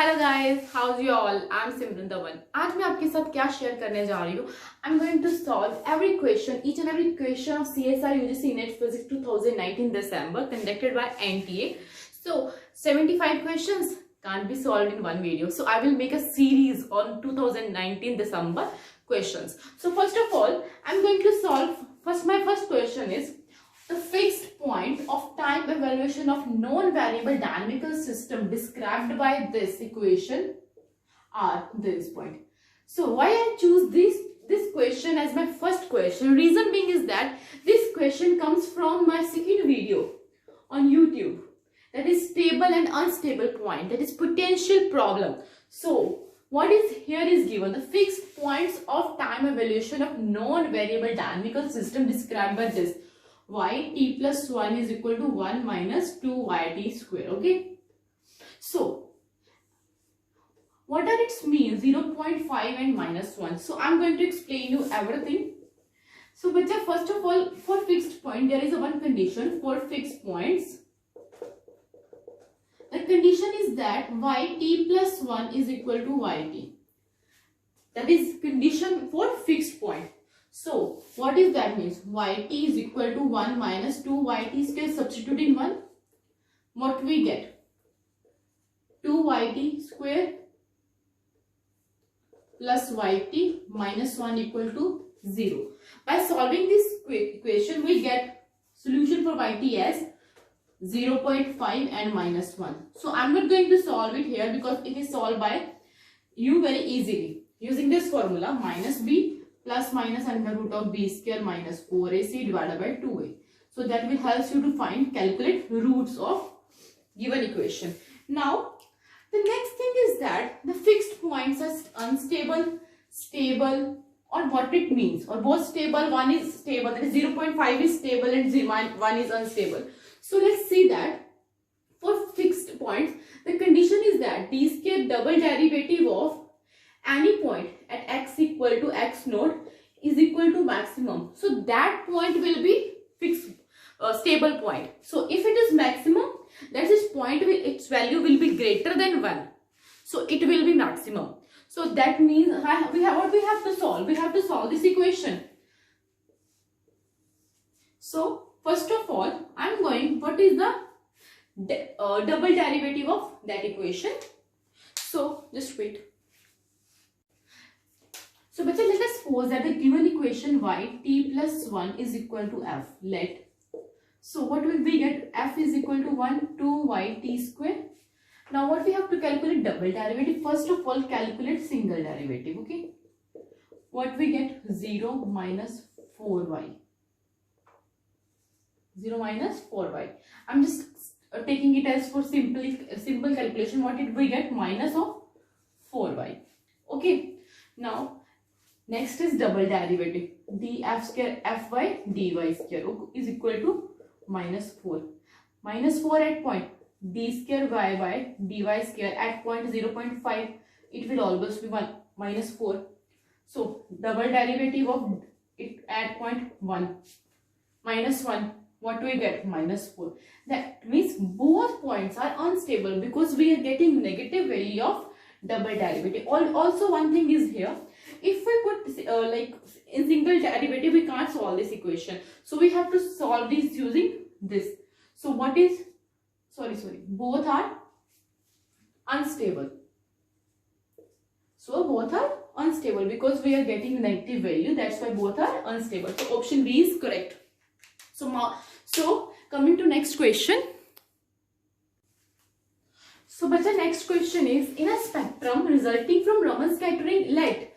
Hello guys, how's you all? I am Simran Dhawan. आज मैं आपके साथ क्या शेयर करने जा रही हूँ? I am going to solve every question, each and every question of CSR UGC NET Physics 2019 December conducted by NTA. So 75 questions can't be solved in one video. So I will make a series on 2019 December questions. So first of all, I'm going to solve. My first question is the fixed point of time evaluation of non-variable dynamical system described by this equation are this point. So why I choose this question as my first question? Reason being is that this question comes from my second video on YouTube, that is stable and unstable point, that is potential problem. So what is here is given the fixed points of time evaluation of non-variable dynamical system described by this yt plus 1 is equal to 1 minus 2yt square. Okay, so what are its means? 0.5 and minus 1. So I'm going to explain you everything. So bacha, first of all, for fixed point there is a one condition. For fixed points, the condition is that yt plus 1 is equal to yt. That is condition for fixed point. So what is that means? Yt is equal to 1 minus 2yt square. Substitute in 1. What we get? 2yt square plus yt minus 1 equal to 0. By solving this equation, we get solution for yt as 0.5 and minus 1. So I'm not going to solve it here because it is solved by you very easily using this formula, minus b plus minus under root of b square minus 4ac divided by 2a. So that will help you to calculate roots of given equation. Now the next thing is that the fixed points are unstable, stable, or what it means, or both stable. One is stable, that is 0.5 is stable and 1 is unstable. So let's see that for fixed points the condition is that d square double derivative of any point at x equal to x naught is equal to maximum. So that point will be fixed, stable point. So if it is maximum, that is point will, its value will be greater than 1. So it will be maximum. So that means what we have to solve? We have to solve this equation. So first of all, I am going, what is the double derivative of that equation? So just wait. So let us suppose that the given equation yt plus 1 is equal to f. So what will we get? F is equal to 1 2yt square. Now what we have to calculate? Double derivative. First of all, calculate single derivative. Okay, what we get? 0 minus 4y. 0 minus 4y. I'm just taking it as for simple calculation. What did we get? Minus of 4y. Okay, now next is double derivative. df square fy dy square is equal to minus 4. Minus 4 at point d square y by dy square at point 0.5. It will always be 1 minus 4. So double derivative of it at point 1 minus 1. What do we get? Minus 4. That means both points are unstable because we are getting negative value of double derivative. Also one thing is here, if we put like in single derivative, we can't solve this equation. So we have to solve this using this. So what is, both are unstable. So both are unstable because we are getting negative value. That's why both are unstable. So option B is correct. So coming to next question. So bacha, next question is, in a spectrum resulting from Raman scattering, let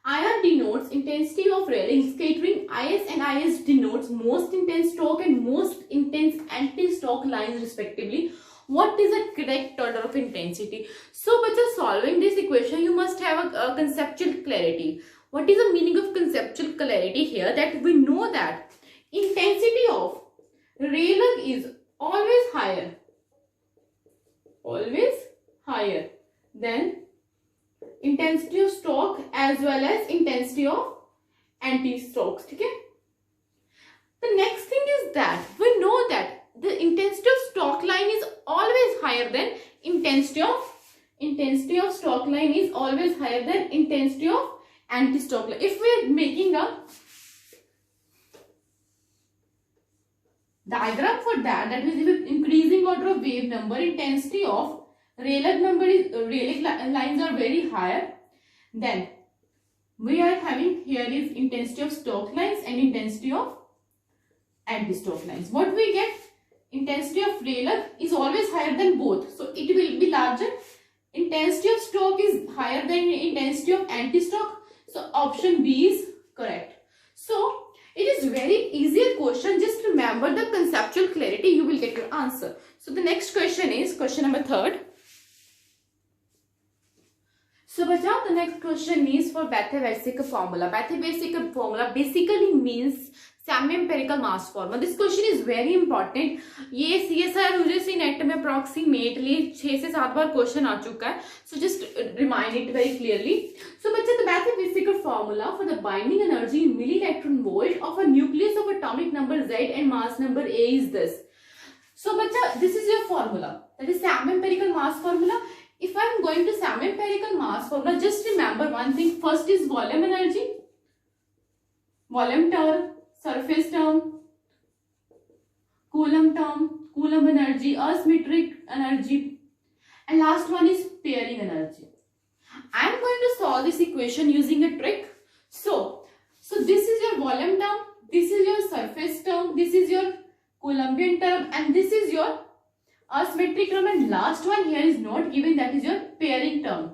IR denotes intensity of raying scattering, IS and IS denotes most intense stroke and most intense anti-stroke lines respectively. What is the correct order of intensity? So bacha, solving this equation you must have a conceptual clarity. What is the meaning of conceptual clarity here? That we know that intensity of ray length is always higher than intensity of stroke as well as intensity of anti-strokes. Okay? The next thing is that we know that the intensity of stroke line is always higher than intensity of intensity of stock line is always higher than intensity of anti-stock line. If we are making a diagram for that, that means if increasing order of wave number, intensity of Rayleigh lines are very higher, then we are having here is intensity of stock lines and intensity of anti-stock lines. What we get? Intensity of Rayleigh is always higher than both, so it will be larger. Intensity of stock is higher than intensity of anti-stock, so option B is correct. So it is very easier question. Just remember the conceptual clarity, you will get your answer. So the next question is question number 3rd. So bachao, the next question is for Bethe-Weizsäcker formula. Bethe-Weizsäcker formula basically means semi-empirical mass formula. This question is very important. ये CSIR UGC net में approximately 6 से 7 बार question आ चुका है. So just remind it very clearly. So बच्चे, the Bethe-Weizsäcker formula for the binding energy in milli-electron volt of a nucleus of atomic number Z and mass number A is this. So बच्चा, this is your formula. That is semi-empirical mass formula. If I am going to semi-empirical mass formula, just remember one thing. First is volume energy, volume term, surface term, Coulomb energy, asymmetric energy, and last one is pairing energy. I am going to solve this equation using a trick. So this is your volume term, this is your surface term, this is your Coulombian term, and this is your asymmetric term, and last one here is not given, that is your pairing term.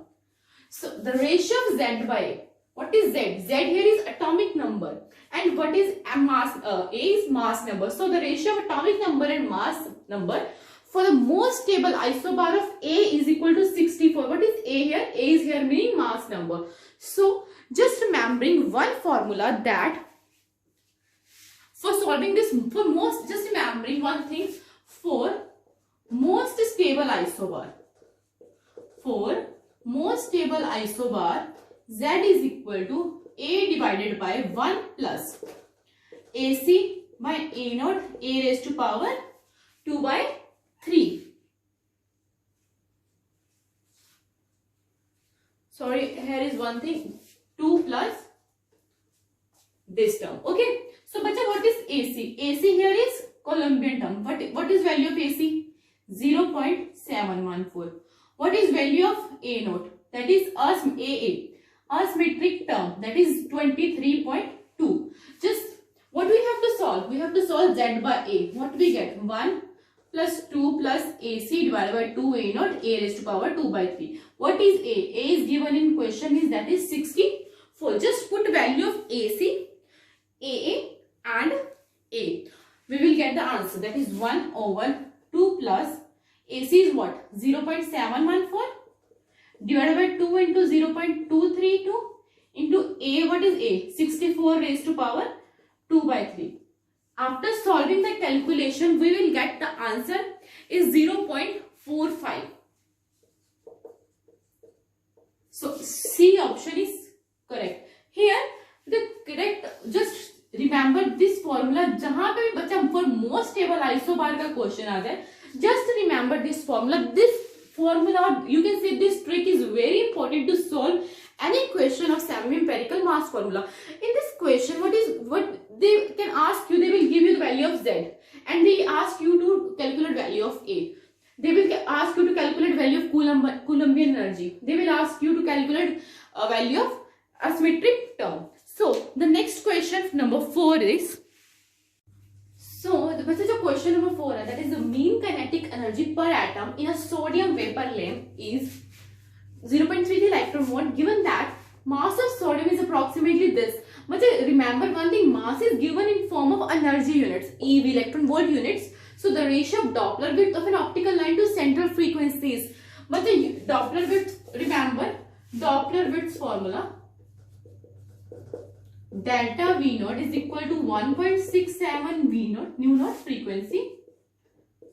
So the ratio of Z by A. What is Z? Z here is atomic number, and what is mass? A is mass number. So the ratio of atomic number and mass number for the most stable isobar of A is equal to 64. What is A here? A is here meaning mass number. So just remembering one formula, that for solving this, just remembering one thing, for most stable isobar, Z is equal to A divided by 1 plus AC by A naught A raised to power 2 by 3. Sorry, here is one thing, 2 plus this term. Okay. So, bacha, what is AC? AC here is Coulombian term. What is value of AC? 0.714. What is value of A naught? That is AA. Asymmetric term, that is 23.2. Just what we have to solve? We have to solve Z by A. What we get? 1 plus 2 plus AC divided by 2 A naught A raised to power 2 by 3. What is A? A is given in question is, that is 64. Just put value of AC, AA and A. We will get the answer, that is 1 over 2 plus AC is what? 0.714 divided by 2 into 0.232 into A. What is A? 64 raised to power 2 by 3. After solving the calculation, we will get the answer is 0.45. So C option is correct. Here the correct, just remember this formula. जहाँ पे भी बच्चा for most stable isobar का question आ जाए, just remember this formula. This formula, you can say this trick is very important to solve any question of semi-empirical mass formula. In this question, what they can ask you, they will give you the value of Z, and they ask you to calculate value of A. They will ask you to calculate value of Coulombian energy. They will ask you to calculate value of asymmetric term. So the next question, number 4 is. So the question number 4, that is the mean kinetic energy per atom in a sodium vapor lamp is 0.33 electron volt, given that mass of sodium is approximately this. But remember one thing, mass is given in form of energy units, eV, electron volt units. So the ratio of Doppler width of an optical line to central frequencies. But the Doppler width, remember Doppler width formula, delta V naught is equal to 1.67 V naught, nu naught frequency,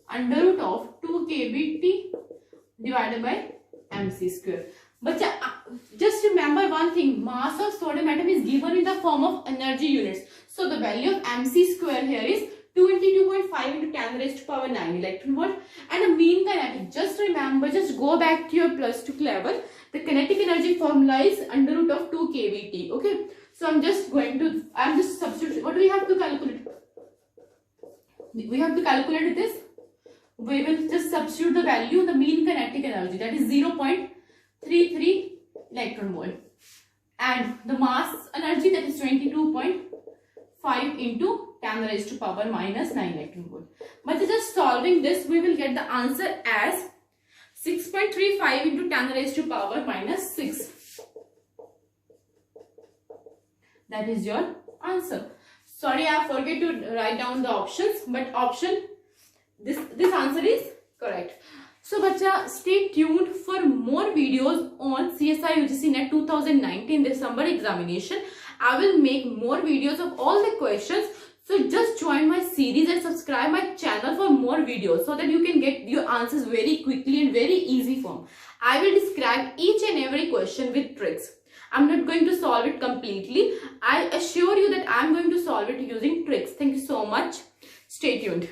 under root of 2 kBT divided by mc square. But just remember one thing, mass of sodium atom is given in the form of energy units. So the value of mc square here is 22.5 into 10 raised to power 9 electron volt, and a mean kinetic. Just remember, just go back to your +2 level. The kinetic energy formula is under root of 2 kVt. Okay, so I'm just substituting. What do we have to calculate? We have to calculate this. We will just substitute the value, the mean kinetic energy, that is 0.33 electron volt, and the mass energy, that is 22.5 into 10 raised to power minus 9 electron volt. But just solving this, we will get the answer as 6.35 into 10 raised to power minus 6. That is your answer. Sorry, I forget to write down the options, but this answer is correct. So bacha, stay tuned for more videos on CSI UGC NET 2019 December examination. I will make more videos of all the questions. So just join my series and subscribe my channel for more videos so that you can get your answers very quickly and very easy form. I will describe each and every question with tricks. I'm not going to solve it completely. I assure you that I'm going to solve it using tricks. Thank you so much. Stay tuned.